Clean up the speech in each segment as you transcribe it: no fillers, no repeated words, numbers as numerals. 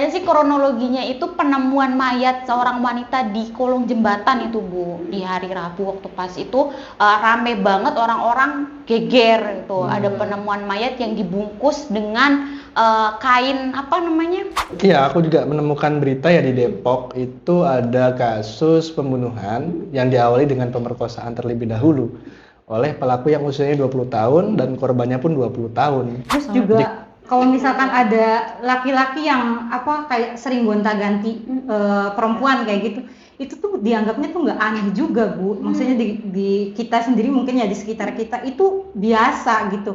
Sih kronologinya itu penemuan mayat seorang wanita di kolong jembatan itu Bu, di hari Rabu waktu pas itu rame banget orang-orang geger itu. Ada penemuan mayat yang dibungkus dengan kain apa namanya? Iya, aku juga menemukan berita ya di Depok itu ada kasus pembunuhan yang diawali dengan pemerkosaan terlebih dahulu oleh pelaku yang usianya 20 tahun dan korbannya pun 20 tahun. Terus juga kalau misalkan ada laki-laki yang kayak sering gonta-ganti perempuan kayak gitu, itu tuh dianggapnya tuh nggak aneh juga Bu. Maksudnya di kita sendiri mungkin ya di sekitar kita itu biasa gitu.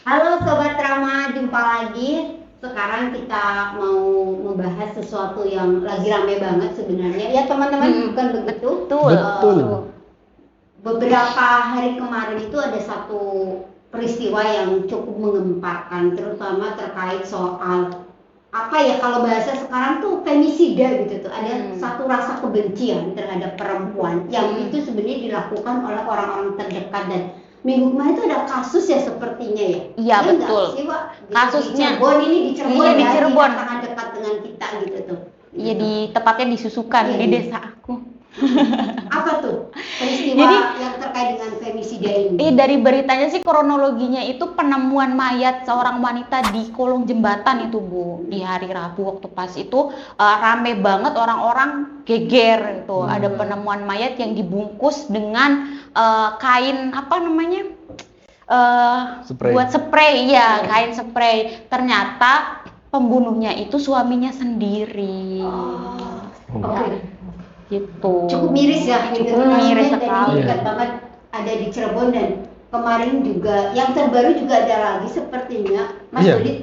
Halo Sobat Rama, jumpa lagi. Sekarang kita mau membahas sesuatu yang lagi rame banget sebenarnya. Ya teman-teman, bukan begitu? Betul. Beberapa hari kemarin itu ada satu peristiwa yang cukup menggemparkan, terutama terkait soal kalau bahasa sekarang tuh femisida gitu tuh. Ada satu rasa kebencian terhadap perempuan yang itu sebenarnya dilakukan oleh orang-orang terdekat. Dan minggu kemarin itu ada kasus ya sepertinya ya. Iya betul. Sih, Wak? Kasusnya di Cirebon, iya, di Cirebon. Sangat dekat dengan kita gitu tuh. Iya tepatnya di Susukan, Iya, di iya. desa aku. Apa tuh peristiwa yang terkait dengan femisida ini? Dari beritanya sih kronologinya itu penemuan mayat seorang wanita di kolong jembatan itu Bu, di hari Rabu waktu pas itu rame banget orang-orang geger itu. Ada penemuan mayat yang dibungkus dengan kain apa namanya? Spray. Buat spray ya, kain spray. Ternyata pembunuhnya itu suaminya sendiri. Oke. Gitu. Cukup miris ya, Cukup miris dan sekali. ini dekat banget ada di Cirebon. Dan kemarin juga yang terbaru juga ada lagi sepertinya. Mas Iya. Dodi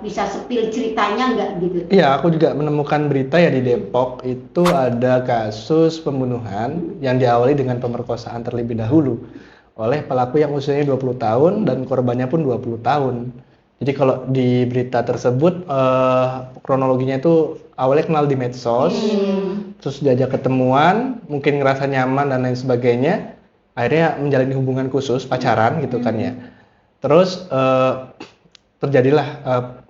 bisa spill ceritanya nggak gitu? Iya, aku juga menemukan berita ya di Depok itu ada kasus pembunuhan yang diawali dengan pemerkosaan terlebih dahulu oleh pelaku yang usianya 20 tahun dan korbannya pun 20 tahun. Jadi kalau di berita tersebut kronologinya itu awalnya kenal di medsos, terus diajak ketemuan, mungkin ngerasa nyaman dan lain sebagainya, akhirnya menjalani hubungan khusus, pacaran gitu kan ya. Terus terjadilah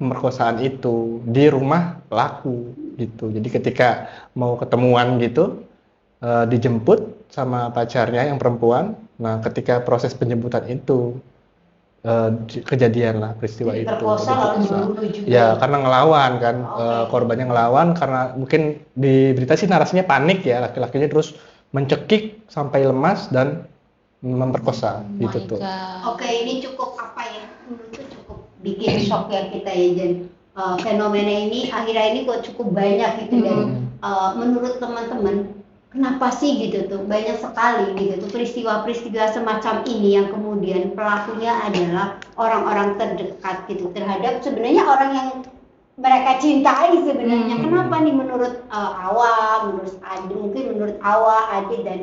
pemerkosaan itu di rumah pelaku gitu. Jadi ketika mau ketemuan gitu, dijemput sama pacarnya yang perempuan. Nah, ketika proses penjemputan itu kejadian lah peristiwa Jadi itu. terperkosa lalu dibunuh juga. Ya, karena ngelawan kan, korbannya ngelawan karena mungkin di berita sih narasinya panik ya, laki-lakinya terus mencekik sampai lemas dan memperkosa gitu tuh. Oke, ini cukup menurutku cukup bikin shock ya kita ya Jen. Fenomena ini akhirnya ini kok cukup banyak gitu. Dan menurut teman-teman kenapa sih gitu tuh banyak sekali gitu tuh peristiwa-peristiwa semacam ini yang kemudian pelakunya adalah orang-orang terdekat gitu terhadap sebenarnya orang yang mereka cintai sebenarnya. Kenapa nih menurut Awa, menurut Adi, mungkin menurut Awa, Adi dan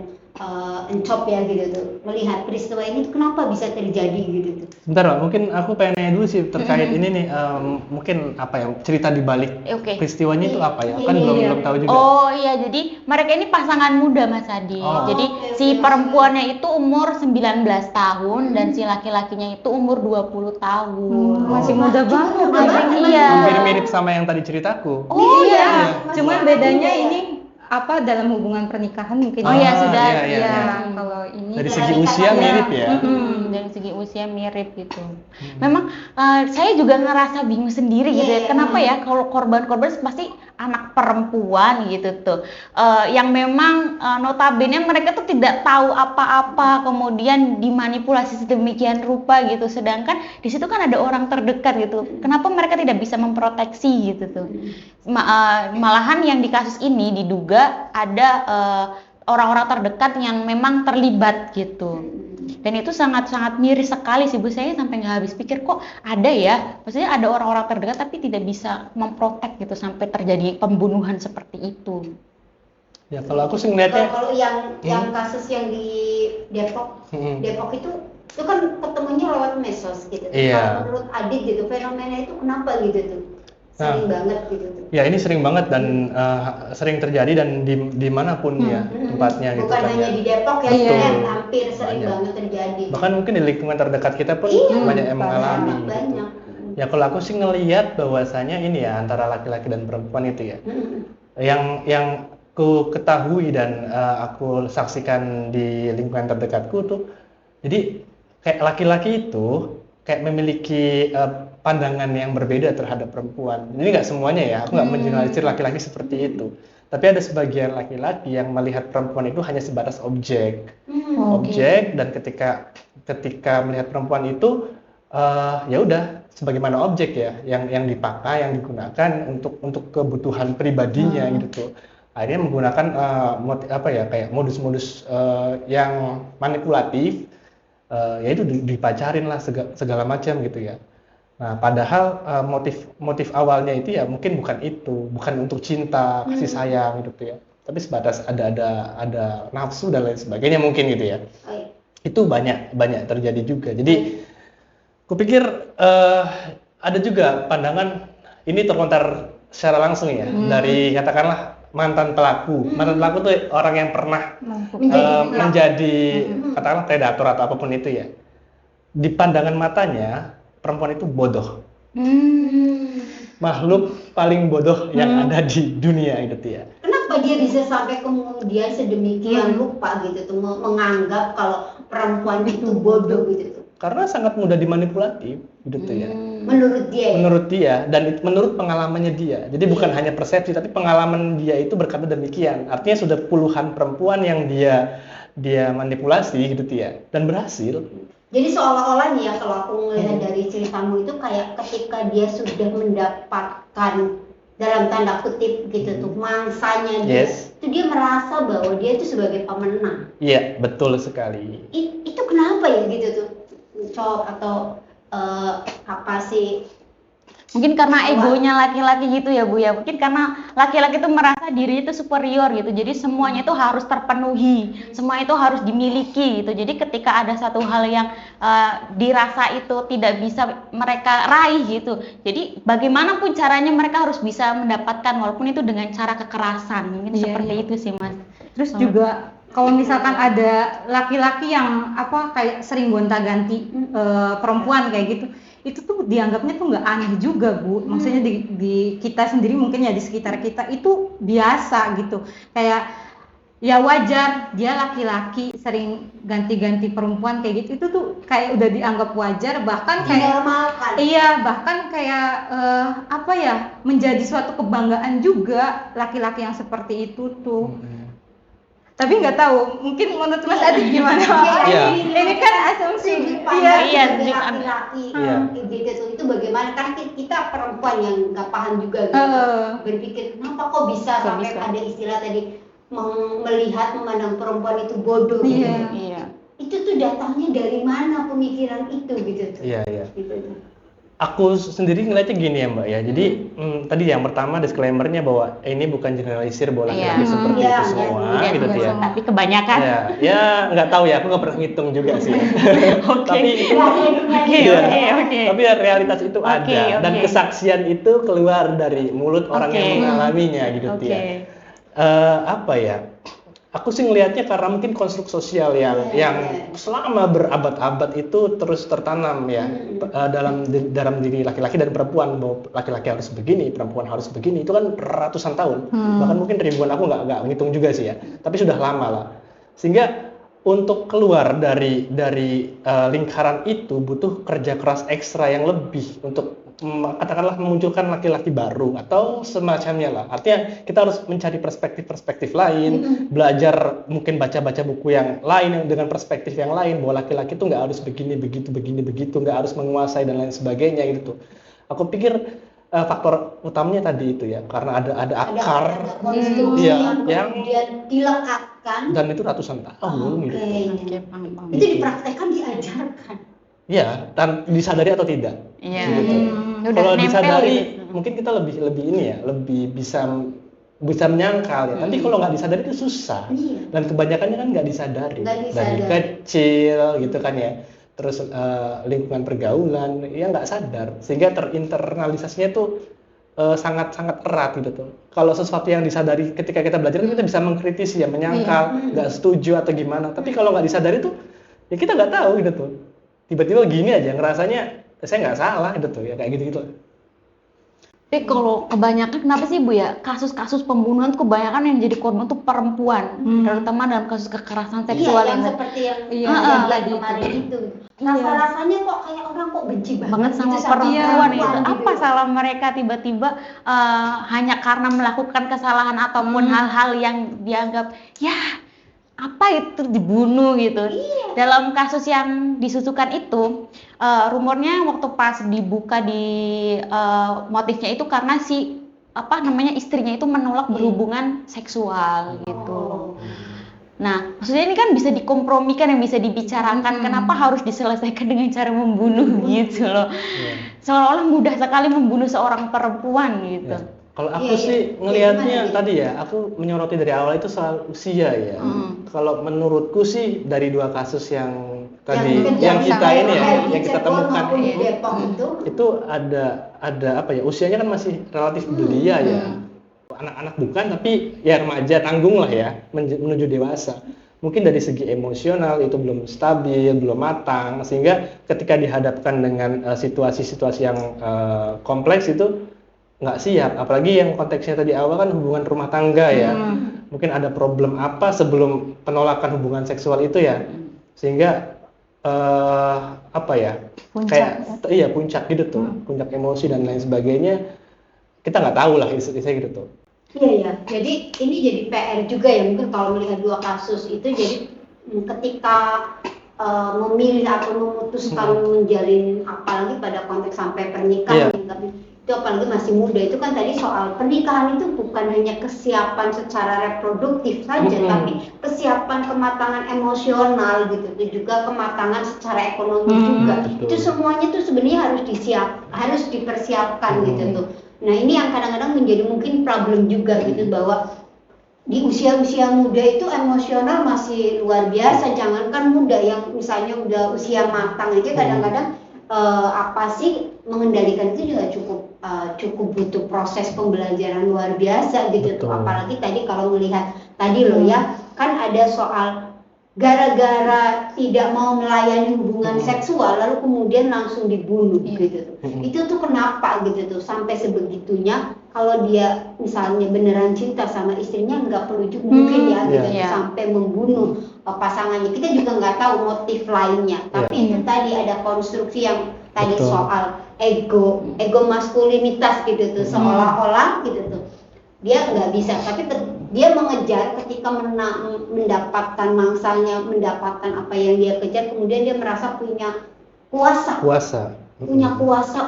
Encop ya gitu tuh melihat peristiwa ini tuh kenapa bisa terjadi gitu tuh? Bentar, Mbak, mungkin aku pengen nanya dulu sih terkait ini nih, mungkin apa ya cerita di balik peristiwanya itu apa ya? Kan belum tahu juga. Oh iya, jadi mereka ini pasangan muda Mas Adi. Jadi si perempuannya itu umur 19 tahun dan si laki-lakinya itu umur 20 tahun. Masih muda banget. Iya. Hampir mirip sama yang tadi ceritaku. Oh iya. Cuman bedanya ini dalam hubungan pernikahan mungkin. Oh iya sudah. Iya. Kalau ini Dari segi usia mirip ya. Dari segi usia mirip gitu. Memang saya juga ngerasa bingung sendiri gitu ya. Kenapa ya kalau korban-korban pasti anak perempuan gitu tuh. Yang memang notabene mereka tuh tidak tahu apa-apa, kemudian dimanipulasi sedemikian rupa gitu. Sedangkan di situ kan ada orang terdekat gitu. Kenapa mereka tidak bisa memproteksi gitu tuh. Malahan yang di kasus ini diduga ada orang-orang terdekat yang memang terlibat gitu. Dan itu sangat-sangat miris sekali sih Bu, saya sampai nggak habis pikir kok ada ya, maksudnya ada orang-orang terdekat tapi tidak bisa memprotek gitu sampai terjadi pembunuhan seperti itu. Ya kalau aku sih ngeliatnya kalau yang kasus yang di Depok itu kan ketemunya lewat medsos gitu. Iya. Kalau menurut Adit gitu fenomena itu kenapa gitu tuh sering banget gitu tuh. Ya ini sering banget dan sering terjadi dan dimanapun ya tempatnya gitu Bukan kan hanya ya. di Depok ya, Betul. sebenarnya hampir sering Banyak. banget terjadi. Bahkan mungkin di lingkungan terdekat kita pun banyak yang mengalami. Gitu. Banyak. Ya kalau aku sih ngelihat bahwasanya ini ya antara laki-laki dan perempuan itu ya. Yang ku ketahui dan aku saksikan di lingkungan terdekatku tuh, jadi kayak laki-laki itu kayak memiliki pandangan yang berbeda terhadap perempuan. Jadi nggak semuanya ya, aku nggak mengeneralisir laki-laki seperti itu. Tapi ada sebagian laki-laki yang melihat perempuan itu hanya sebatas objek, objek dan ketika melihat perempuan itu ya udah sebagaimana objek ya, yang dipakai, yang digunakan untuk kebutuhan pribadinya gitu. Akhirnya menggunakan kayak modus-modus yang manipulatif. Yaitu dipacarin lah segala macam gitu ya. Nah, padahal motif awalnya itu ya mungkin bukan itu, bukan untuk cinta, kasih sayang gitu ya. Tapi sebatas ada nafsu dan lain sebagainya mungkin gitu ya. Itu banyak terjadi juga. Jadi kupikir ada juga pandangan ini terlontar secara langsung ya dari katakanlah mantan pelaku. Mantan pelaku tuh orang yang pernah menjadi katakanlah predator atau apapun itu ya. Di pandangan matanya perempuan itu bodoh. Makhluk paling bodoh yang ada di dunia gitu ya. Kenapa dia bisa sampai kemudian sedemikian lupa gitu tuh menganggap kalau perempuan itu bodoh gitu tuh? Karena sangat mudah dimanipulatif gitu tuh ya. Menurut dia. Menurut dia dan menurut pengalamannya dia. Jadi bukan hanya persepsi tapi pengalaman dia itu berkata demikian. Artinya sudah puluhan perempuan yang dia manipulasi gitu ya dan berhasil. Jadi seolah-olah nih ya kalau aku melihat dari ceritamu itu kayak ketika dia sudah mendapatkan dalam tanda kutip gitu tuh mangsanya dia, itu dia merasa bahwa dia itu sebagai pemenang. Iya, betul sekali. Itu kenapa ya gitu tuh? Cok atau apa sih? Mungkin karena egonya laki-laki gitu ya Bu ya. Mungkin karena laki-laki itu merasa diri itu superior gitu. Jadi semuanya itu harus terpenuhi. Semua itu harus dimiliki gitu. Jadi ketika ada satu hal yang dirasa itu tidak bisa mereka raih gitu. Jadi bagaimanapun caranya mereka harus bisa mendapatkan walaupun itu dengan cara kekerasan. Mungkin seperti itu sih Mas. Terus juga kalau misalkan ada laki-laki yang kayak sering gonta-ganti perempuan kayak gitu, itu tuh dianggapnya tuh nggak aneh juga Bu. Maksudnya di kita sendiri mungkin ya di sekitar kita itu biasa gitu. Kayak ya wajar dia laki-laki sering ganti-ganti perempuan kayak gitu. Itu tuh kayak udah dianggap wajar bahkan kayak Dinormalkan. iya bahkan kayak menjadi suatu kebanggaan juga laki-laki yang seperti itu tuh. Tapi nggak tahu, mungkin menurut Mas Adi gimana? Ini kan asumsi. Iya, laki-laki gitu itu bagaimana? Karena kita perempuan yang nggak paham juga gitu. Berpikir kenapa kok bisa sampai ada istilah tadi memandang perempuan itu bodoh gitu. Iya. Itu tuh datangnya dari mana pemikiran itu gitu tuh. Iya. Gitu. Aku sendiri ngeliatnya gini ya Mbak ya. Jadi tadi yang pertama disclaimer-nya bahwa ini bukan generalisir bahwa laki-laki seperti itu semua gitu ya. Tapi kebanyakan. Ya nggak tahu ya. Aku nggak pernah ngitung juga sih. Tapi tapi realitas itu ada dan kesaksian itu keluar dari mulut orang yang mengalaminya gitu ya. Aku sih ngelihatnya karena mungkin konstruk sosial yang selama berabad-abad itu terus tertanam ya dalam diri laki-laki dan perempuan bahwa laki-laki harus begini, perempuan harus begini. Itu kan ratusan tahun, bahkan mungkin ribuan. Aku nggak ngitung juga sih ya, tapi sudah lama lah. Sehingga untuk keluar dari lingkaran itu butuh kerja keras ekstra yang lebih untuk katakanlah memunculkan laki-laki baru atau semacamnya lah. Artinya kita harus mencari perspektif-perspektif lain, belajar mungkin baca-baca buku yang lain yang dengan perspektif yang lain bahwa laki-laki itu nggak harus begini begitu, nggak harus menguasai dan lain sebagainya gitu. Aku pikir faktor utamanya tadi itu ya karena ada akar yang kemudian dilekatkan dan itu ratusan tahun gitu. Itu dipraktekkan, diajarkan. Iya, dan disadari atau tidak. Iya. Kalau disadari mungkin kita lebih ini ya, lebih bisa menyangkal ya. Nanti kalau nggak disadari itu susah. Dan kebanyakannya kan nggak disadari. Dari kecil gitu kan ya. Terus lingkungan pergaulan ya nggak sadar sehingga terinternalisasinya tuh sangat-sangat erat gitu tuh. Kalau sesuatu yang disadari ketika kita belajar kita bisa mengkritisi ya, menyangkal, nggak setuju atau gimana. Tapi kalau nggak disadari tuh ya kita nggak tahu gitu tuh. Tiba-tiba gini aja ngerasanya saya nggak salah gitu tuh ya, kayak gitu-gitu. Tapi kalau kebanyakan kenapa sih Bu ya, kasus-kasus pembunuhan tuh kebanyakan yang jadi korban tuh perempuan, terutama dalam kasus kekerasan seksual yang ini. seperti yang tadi kemarin itu. Rasa-rasanya kok kayak orang kok benci Banget sama gitu perempuan itu. gitu. Apa salah mereka tiba-tiba hanya karena melakukan kesalahan ataupun hal-hal yang dianggap ya apa itu dibunuh gitu. Dalam kasus yang disusukan itu rumornya waktu pas dibuka di motifnya itu karena si istrinya itu menolak berhubungan seksual gitu. Nah, maksudnya ini kan bisa dikompromikan, yang bisa dibicarakan. Kenapa harus diselesaikan dengan cara membunuh gitu loh? Seolah-olah mudah sekali membunuh seorang perempuan gitu. Kalau aku sih ngelihatnya tadi ya, aku menyoroti dari awal itu soal usia ya. Kalau menurutku sih dari dua kasus yang tadi yang kita ini ya, yang kita temukan itu ada apa ya, usianya kan masih relatif belia ya. Anak-anak bukan, tapi ya remaja tanggung lah ya, menuju dewasa. Mungkin dari segi emosional itu belum stabil, belum matang, sehingga ketika dihadapkan dengan situasi-situasi yang kompleks itu nggak siap. Apalagi yang konteksnya tadi awal kan hubungan rumah tangga ya. Mungkin ada problem apa sebelum penolakan hubungan seksual itu ya, sehingga Puncak. kayak puncak gitu tuh, puncak emosi dan lain sebagainya. Kita nggak tahu lah istilahnya gitu tuh. Iya, jadi ini jadi PR juga ya, mungkin kalau melihat dua kasus itu, jadi ketika memilih atau memutuskan menjalin, apalagi pada konteks sampai pernikahan, itu apalagi masih muda, itu kan tadi soal pernikahan itu bukan hanya kesiapan secara reproduktif saja, tapi kesiapan kematangan emosional gitu, itu juga kematangan secara ekonomi juga. Itu semuanya tuh sebenarnya harus dipersiapkan gitu tuh. Nah ini yang kadang-kadang menjadi mungkin problem juga gitu, bahwa di usia-usia muda itu emosional masih luar biasa. Jangankan muda, yang misalnya udah usia matang aja kadang-kadang mengendalikan itu juga cukup butuh proses pembelajaran luar biasa gitu tuh. Apalagi tadi kalau melihat tadi loh ya, kan ada soal gara-gara tidak mau melayani hubungan seksual lalu kemudian langsung dibunuh gitu tuh. Itu tuh kenapa gitu tuh, sampai sebegitunya. Kalau dia misalnya beneran cinta sama istrinya, nggak perlu juga mungkin ya gitu sampai membunuh pasangannya. Kita juga nggak tahu motif lainnya, tapi itu tadi ada konstruksi yang tadi soal ego maskulinitas gitu tuh, seolah-olah gitu tuh dia nggak bisa, tapi dia mengejar ketika mendapatkan mangsanya, mendapatkan apa yang dia kejar, kemudian dia merasa punya kuasa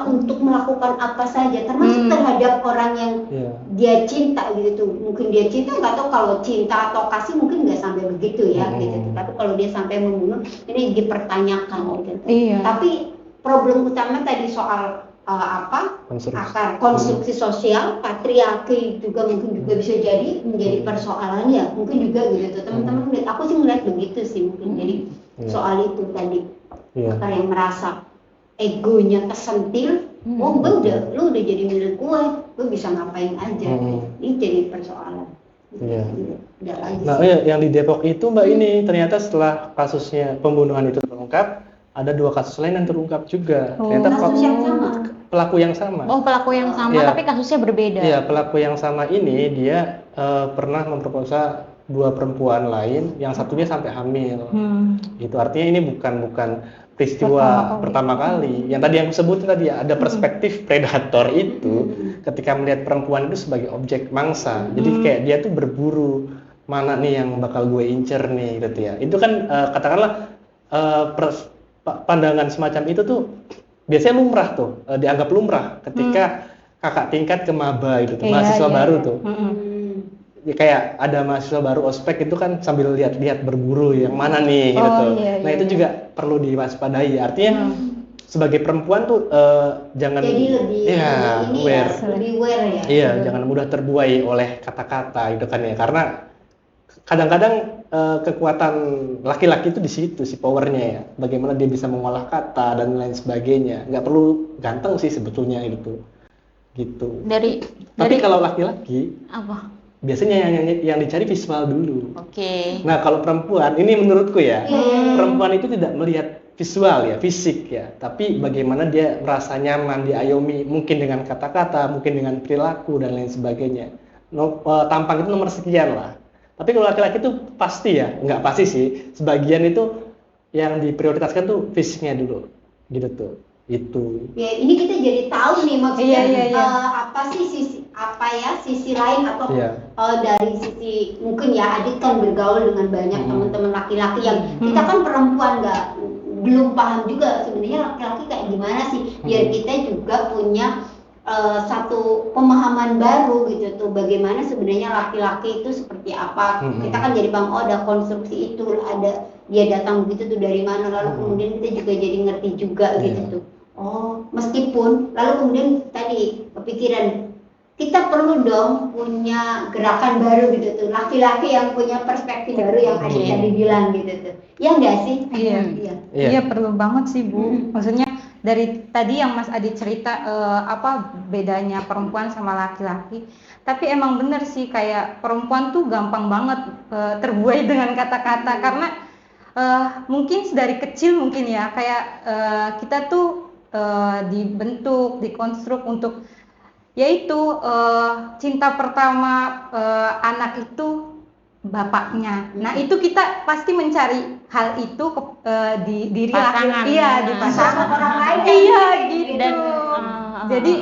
untuk melakukan apa saja, termasuk terhadap orang yang dia cinta gitu. Mungkin dia cinta, nggak tahu kalau cinta atau kasih mungkin nggak sampai begitu ya gitu. Tapi kalau dia sampai membunuh, ini dipertanyakan gitu. Tapi problem utama tadi soal akar konstruksi sosial, patriarki juga mungkin juga bisa jadi menjadi persoalan ya, mungkin juga gitu teman-teman. Aku sih ngeliat begitu sih, mungkin jadi soal itu tadi akar yang merasa egonya tersentil. Lu udah jadi milik gue bisa ngapain aja. Ini jadi persoalan. Nah yang di Depok itu Mbak, ini ternyata setelah kasusnya pembunuhan itu terungkap, ada dua kasus lain yang terungkap juga. Ternyata pelaku yang sama. Pelaku yang sama tapi kasusnya berbeda. Iya, pelaku yang sama ini dia pernah memperkosa dua perempuan lain, yang satunya sampai hamil. Itu artinya ini bukan peristiwa pertama kali. Yang tadi yang aku sebutin tadi ya, ada perspektif predator itu ketika melihat perempuan itu sebagai objek mangsa. Jadi kayak dia tuh berburu, mana nih yang bakal gue incer nih gitu ya. Itu kan katakanlah pandangan semacam itu tuh biasanya lumrah tuh, dianggap lumrah ketika kakak tingkat ke maba gitu tuh, mahasiswa baru tuh. Ya, kayak ada mahasiswa baru ospek itu kan sambil lihat-lihat berburu yang mana nih gitu tuh. Nah itu juga perlu diwaspadai. Artinya sebagai perempuan tuh jangan lebih aware ya. Iya, jangan mudah terbuai oleh kata-kata gitu kan ya. Karena kadang-kadang kekuatan laki-laki itu di situ sih powernya ya. Bagaimana dia bisa mengolah kata dan lain sebagainya. Nggak perlu ganteng sih sebetulnya itu. gitu. Dari Tapi kalau laki-laki apa? biasanya yang dicari visual dulu. Oke. Nah, kalau perempuan, ini menurutku ya, Iya. perempuan itu tidak melihat visual ya, fisik ya, tapi bagaimana dia merasa nyaman, diayomi, mungkin dengan kata-kata, mungkin dengan perilaku dan lain sebagainya. Tampang itu nomor sekian lah. Tapi kalau laki-laki itu pasti ya, nggak pasti sih, sebagian itu yang diprioritaskan tuh fisiknya dulu, gitu tuh. Itu. Ya, ini kita jadi tahu nih maksudnya Iya. apa sih sisi lain atau Iya. dari sisi mungkin ya Adit kan bergaul dengan banyak teman-teman laki-laki yang kita kan perempuan belum paham juga sebenarnya laki-laki kayak gimana sih, biar kita juga punya satu pemahaman baru gitu tuh, bagaimana sebenarnya laki-laki itu seperti apa. Kita kan jadi bang, oh ada konstruksi itu, ada dia datang begitu tuh dari mana, lalu kemudian kita juga jadi ngerti juga gitu tuh. Oh, meskipun lalu kemudian tadi kepikiran kita perlu dong punya gerakan baru gitu tuh, laki-laki yang punya perspektif baru yang Adit tadi bilang gitu tuh. Ya enggak sih? Iya. Iya. Iya, perlu banget sih Bu. Maksudnya dari tadi yang Mas Adi cerita apa bedanya perempuan sama laki-laki. Tapi emang bener sih kayak perempuan tuh gampang banget terbuai dengan kata-kata, karena mungkin dari kecil mungkin ya kayak kita tuh dibentuk, dikonstruk untuk yaitu cinta pertama anak itu bapaknya. Nah, itu kita pasti mencari hal itu di diri Pasangan. laki-laki. Iya, di Sama pasangan. orang lain Iya, kan, gitu. Dan Jadi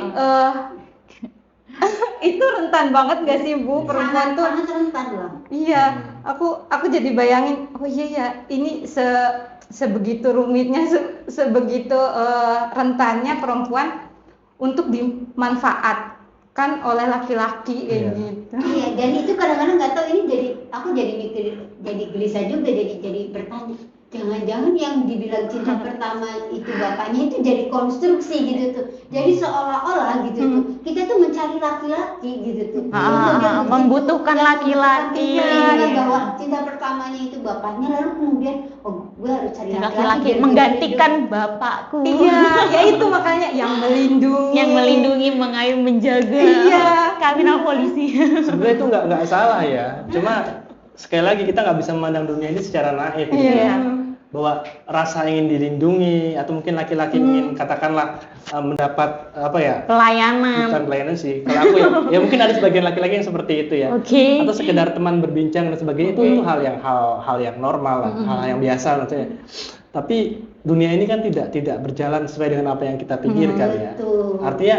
itu rentan banget gak sih Bu, perempuan tuh? sangat rentan loh. Iya, aku jadi bayangin, oh iya ya, ini sebegitu rumitnya, sebegitu rentannya perempuan untuk dimanfaatkan oleh laki-laki kayak Iya. gitu. Iya, dan itu kadang-kadang nggak tahu, ini aku jadi mikir, jadi gelisah juga, jadi bertanya, jangan-jangan yang dibilang cinta pertama itu bapaknya itu jadi konstruksi gitu tuh, jadi seolah-olah gitu tuh kita tuh mencari laki-laki gitu tuh, untuk dia begitu, membutuhkan dan laki-laki. membutuhkan bahwa cinta pertamanya itu bapaknya, lalu kemudian gue harus cari laki-laki biar menggantikan dia bapakku. Iya, ya itu makanya yang melindungi. Yang melindungi, mengayomi, menjaga. Iya. Kawin sama polisi. Sebenarnya itu nggak salah ya, cuma sekali lagi kita nggak bisa memandang dunia ini secara naif gitu. Iya. Bahwa rasa ingin dilindungi atau mungkin laki-laki ingin katakanlah mendapat apa ya, Pelayanan. bukan pelayanan sih kalau aku ya mungkin ada sebagian laki-laki yang seperti itu ya, Oke. atau sekedar teman berbincang dan sebagainya, itu hal yang normal lah, hal yang biasa maksudnya. Tapi dunia ini kan tidak berjalan sesuai dengan apa yang kita pikirkan ya. Betul. Artinya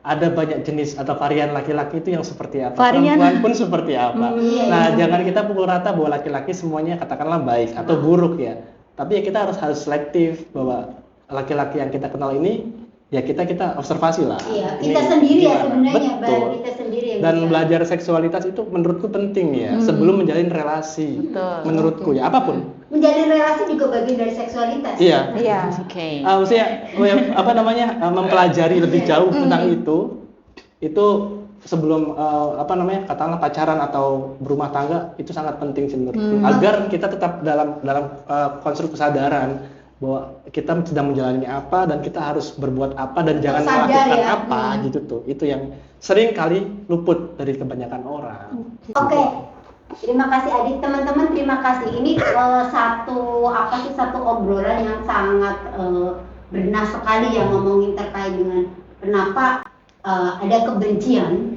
ada banyak jenis atau varian laki-laki itu yang seperti apa, Varian. perempuan pun seperti apa. Iya. Nah, jangan kita pukul rata bahwa laki-laki semuanya katakanlah baik atau buruk ya. Tapi ya kita harus selektif bahwa laki-laki yang kita kenal ini ya kita observasi lah. Iya, Ini kita sendiri ya gimana. sebenarnya, Betul. baru kita sendiri yang Dan bisa. belajar seksualitas itu menurutku penting ya sebelum menjalin relasi. Betul. Menurutku ya apapun. Menjalin relasi juga bagian dari seksualitas. Iya. Iya. Oke. Maksudnya apa namanya mempelajari lebih jauh tentang itu sebelum apa namanya katakanlah pacaran atau berumah tangga, itu sangat penting sih menurutku, agar kita tetap dalam konstruk kesadaran bahwa kita sedang menjalani apa dan kita harus berbuat apa dan jangan sadar melakukan ya. apa gitu tuh. Itu yang sering kali luput dari kebanyakan orang. Oke. Terima kasih Adit, teman-teman, terima kasih. Ini satu obrolan yang sangat bernas sekali ya, ngomongin terkait dengan kenapa ada kebencian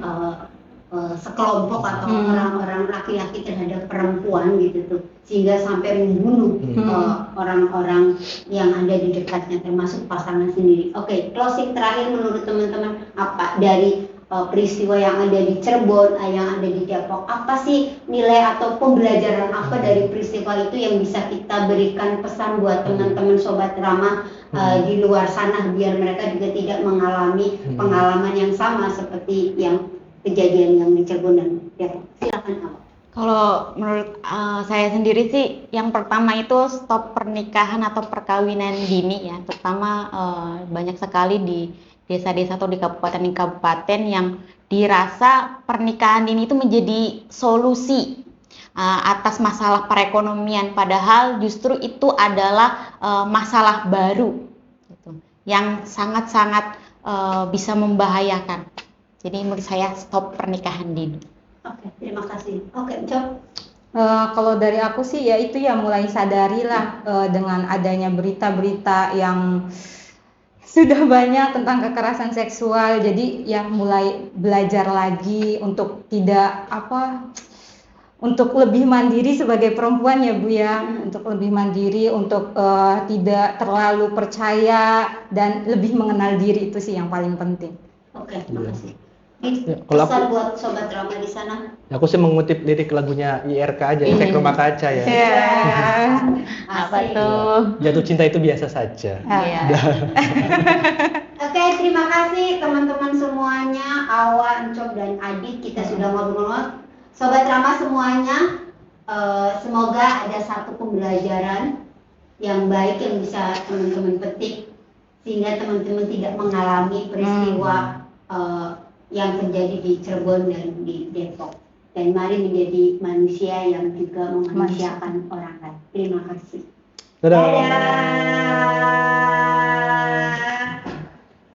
sekelompok atau orang-orang laki-laki terhadap perempuan gitu tuh, sehingga sampai membunuh orang-orang yang ada di dekatnya, termasuk pasangan sendiri. Oke, closing terakhir menurut teman-teman apa dari peristiwa yang ada di Cirebon, yang ada di Depok, apa sih nilai atau pembelajaran apa dari peristiwa itu yang bisa kita berikan pesan buat teman-teman sobat Rama di luar sana, biar mereka juga tidak mengalami pengalaman yang sama seperti yang kejadian yang di Cirebon dan Depok. Silakan Kamu. Kalau menurut saya sendiri sih, yang pertama itu stop pernikahan atau perkawinan dini ya, terutama banyak sekali di desa-desa atau di kabupaten-kabupaten yang dirasa pernikahan dini itu menjadi solusi atas masalah perekonomian, padahal justru itu adalah masalah baru gitu, yang sangat-sangat bisa membahayakan Jadi menurut saya stop pernikahan dini. Oke, terima kasih. Oke, Cok. Kalau dari aku sih ya itu ya mulai sadarilah dengan adanya berita-berita yang sudah banyak tentang kekerasan seksual. Jadi ya mulai belajar lagi untuk tidak untuk lebih mandiri sebagai perempuan ya Bu ya, untuk lebih mandiri, untuk tidak terlalu percaya dan lebih mengenal diri, itu sih yang paling penting. Oke, terima kasih. Ya, kalau Pesan buat sobat drama di sana. Aku sih mengutip lirik lagunya IRK aja, Efek Rumah Kaca ya. Apa Asik. tuh? Jatuh cinta itu biasa saja. Iya. Oke, terima kasih teman-teman semuanya, Awa, Encok, dan Adit. Kita sudah ngobrol-ngobrol. Sobat drama semuanya, semoga ada satu pembelajaran yang baik yang bisa teman-teman petik, sehingga teman-teman tidak mengalami peristiwa yang terjadi di Cirebon dan di Depok. Dan mari menjadi manusia yang juga memanusiakan orang lain. Terima kasih. Dadah. Dadah.